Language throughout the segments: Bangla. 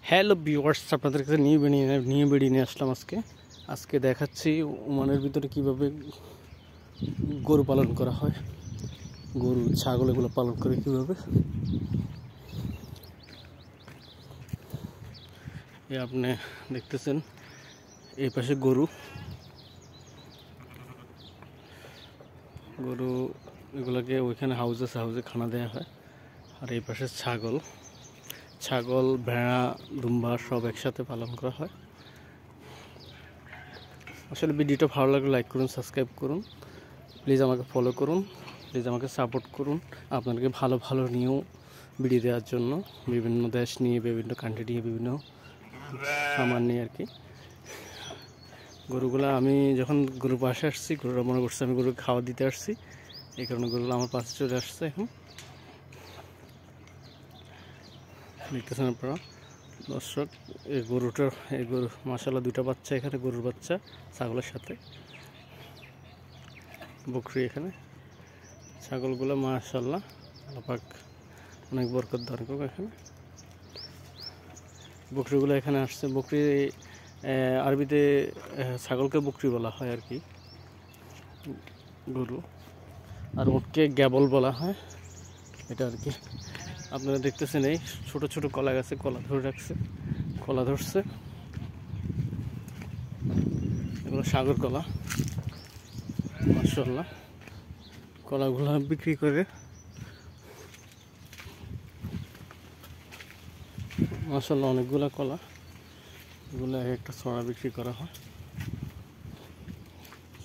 হ্যালো ভিউয়ার্স, আপনাদের কাছে নিয়ে বেরিয়ে আসলাম আজকে দেখাচ্ছি ওমানের ভিতরে কিভাবে গরু পালন করা হয়, গরু ছাগল এগুলো পালন করে কীভাবে। আপনি দেখতেছেন এই পাশে গরু এগুলোকে ওইখানে হাউজে খানা দেওয়া হয়, আর এই পাশে ছাগল ভেড়া দুম্বা সব একসাথে পালন করা হয়। আসলে ভিডিওটা ভালো লাগলে লাইক করুন, সাবস্ক্রাইব করুন, প্লিজ আমাকে ফলো করুন, প্লিজ আমাকে সাপোর্ট করুন। আপনাদেরকে ভালো ভালো নিউ ভিডিও দেওয়ার জন্য বিভিন্ন দেশ নিয়ে, বিভিন্ন কান্ট্রি নিয়ে, বিভিন্ন সামান নিয়ে আর কি। গরুগুলো আমি যখন গরু পাশে আসছি, গরুরা মনে করছে আমি গরুকে খাওয়া দিতে আসছি, এই কারণে গরুগুলো আমার পাশে চলে আসছে। এখন দেখতেছেন আপনারা দর্শক, এই গরু মাশাআল্লাহ দুটা বাচ্চা, এখানে গরুর বাচ্চা ছাগলের সাথে বকরি। এখানে ছাগলগুলো মাশাআল্লাহ আল্লাহ অনেক বরকত দান করুক। এখানে বকরিগুলো এখানে আসছে। বকরি আরবিতে ছাগলকে বকরি বলা হয় আর কি, গরু, আর ওটকে গ্যাবল বলা হয় এটা আর কি। আপনারা দেখতেছেন এই ছোট ছোট কলা গাছে কলা ধরছে, এগুলো সাগর কলা। মাশাআল্লাহ কলাগুলো বিক্রি করে মাশাআল্লাহ অনেকগুলা কলা, এগুলো একটা ছড়া বিক্রি করা হয়।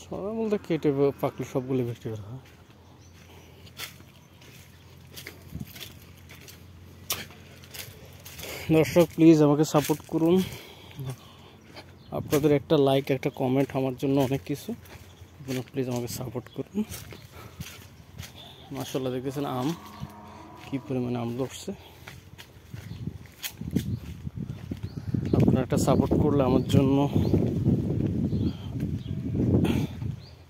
ছড়া বলতে কেটে পাকলে সবগুলো বিক্রি করা হয়। দর্শক প্লিজ আমাকে সাপোর্ট করুন, আপনাদের একটা লাইক একটা কমেন্ট আমার জন্য অনেক কিছু। আপনারা প্লিজ আমাকে সাপোর্ট করুন। মাশাআল্লাহ দেখতেছেন আম কি পরিমাণে আম ধরছে। আপনারা একটা সাপোর্ট করলে আমার জন্য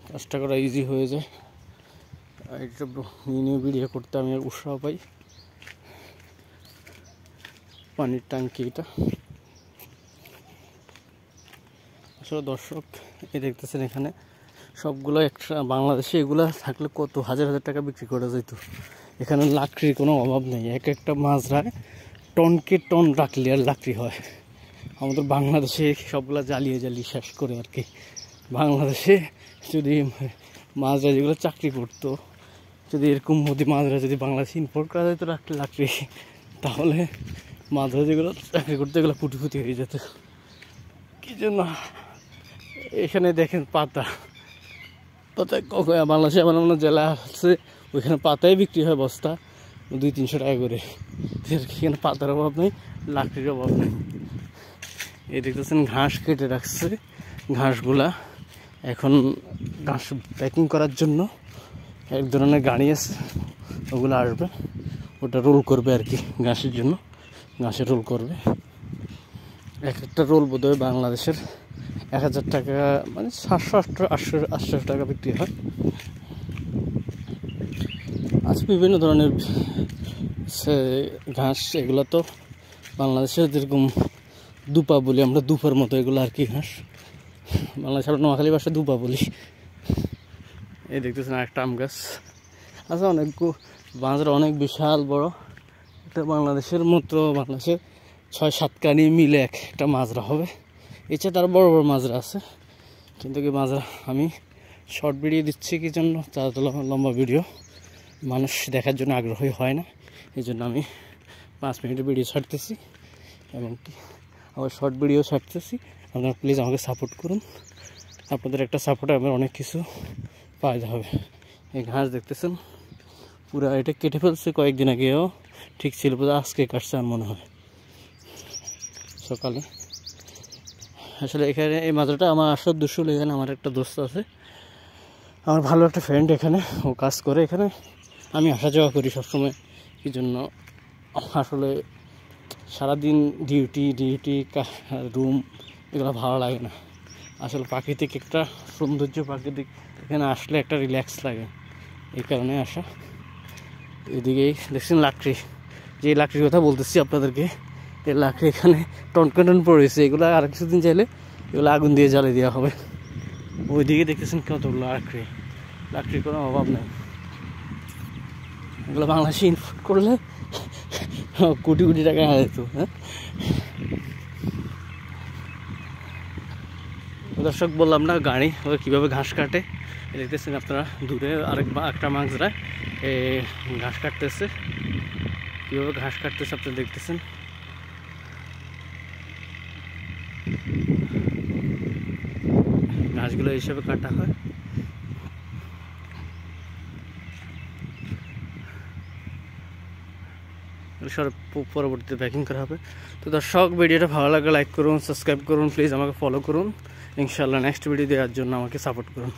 কাজটা করা ইজি হয়ে যায়। এটা নিয়ে ভিডিও করতে আমি উৎসাহ পাই। পানির ট্যাঙ্কি এটা। আসলে দর্শক এই দেখতেছেন এখানে সবগুলো একটা বাংলাদেশে এগুলা থাকলে কত হাজার হাজার টাকা বিক্রি করা যেত। এখানে লাকড়ির কোনো অভাব নেই, একটা মাজরায় টনকে টন রাখলে আর লাকড়ি হয়। আমাদের বাংলাদেশে সবগুলা জ্বালিয়ে শেষ করে আর কি। বাংলাদেশে যদি মাজরা যেগুলো চাকরি করতো, যদি এরকম মাজরা যদি বাংলাদেশে ইম্পোর্ট করা যেত লাকড়ি, তাহলে মাজরা যেগুলো চাকরি করতে এগুলো ফুটি হয়ে যেত। কি জন্য এখানে দেখেন পাতায় বাংলাদেশে এমন এমন জেলা আছে ওইখানে পাতায় বিক্রি হয় বস্তা 200-300 টাকা করে। এখানে পাতার অভাব নেই, লাকড়ির অভাব নেই। এই দেখতেছেন ঘাস কেটে রাখছে, ঘাসগুলা এখন ঘাস প্যাকিং করার জন্য এক ধরনের গাড়ি আছে, ওগুলো আসবে, ওটা রোল করবে আর কি। ঘাসের জন্য ঘাসের রোল করবে। একটা রোল বোধহয় বাংলাদেশের 1000 টাকা, মানে 700-800 টাকা বিক্রি হয়। আচ্ছা, বিভিন্ন ধরনের ঘাস, এগুলো তো বাংলাদেশের যেরকম দুপা বলি আমরা, দুপার মতো এগুলো আর কি ঘাস। বাংলাদেশের নোয়াখালী ভাষায় দুপা বলি। এই দেখতেছেন আরেকটা আম গাছ। আচ্ছা, বাঁশরা অনেক বিশাল বড়। এটা বাংলাদেশের মতো, বাংলাদেশের 6-7 কানি মিলে একটা মাজরা হবে। এছাড়া তার বড় বড় মাজরা আছে, কিন্তু কি মাজরা আমি শর্ট ভিডিও দিচ্ছি কি জন্য, তার লম্বা ভিডিও মানুষ দেখার জন্য আগ্রহী হয় না, এই জন্য আমি 5 মিনিটের ভিডিও ছাড়তেছি এবং কি আবার শর্ট ভিডিও ছাড়তেছি। আপনারা প্লিজ আমাকে সাপোর্ট করুন, আপনাদের একটা সাপোর্টে আমার অনেক কিছু ফায়দা হবে। এই ঘাস দেখতেছেন পুরা এটা কেটে ফেলছে কয়েকদিন আগেও, ঠিক ছিল, আজকে কাটছে আর মনে হয় সকালে। আসলে এখানে এই মাজরাটা আমার আসার দুশো, এখানে আমার একটা দোস্ত আছে, আমার ভালো একটা ফ্রেন্ড, এখানে ও কাজ করে। এখানে আমি আসা যাওয়া করি সবসময়। কি জন্য আসলে সারাদিন ডিউটি রুম এগুলো ভালো লাগে না। আসলে প্রাকৃতিক একটা সৌন্দর্য, প্রাকৃতিক এখানে আসলে একটা রিল্যাক্স লাগে, এই কারণে আসা। এদিকেই দেখছেন লাকড়ি, যে লাকড়ির কথা বলতেছি আপনাদেরকে, এই লাকড়ি এখানে টনটন পড়েছে, এগুলো আর কিছুদিন চাইলে এগুলো আগুন দিয়ে জ্বালিয়ে দেওয়া হবে। ওইদিকে দেখতেছেন কতগুলো লাকড়ি, লাকড়ির কোনো অভাব নেই। এগুলো বাংলাদেশে ইনপুট করলে কোটি কোটি টাকা যেত। হ্যাঁ দর্শক, বললাম না গাড়ি ওরা কীভাবে ঘাস কাটে, দেখতেছেন আপনারা দূরে একটা মানুষরা ঘাস কাটতেছে, কীভাবে ঘাস কাটতেছে আপনারা দেখতেছেন। ঘাসগুলো এইসবে কাটা হয়। পরবর্তীতে প্যাকিং করা হবে। তো দর্শক, ভিডিওটা ভালো লাগলে লাইক করুন, সাবস্ক্রাইব করুন, প্লিজ আমাকে ফলো করুন। ইনশাআল্লাহ নেক্সট ভিডিও দেওয়ার জন্য আমাকে সাপোর্ট করুন।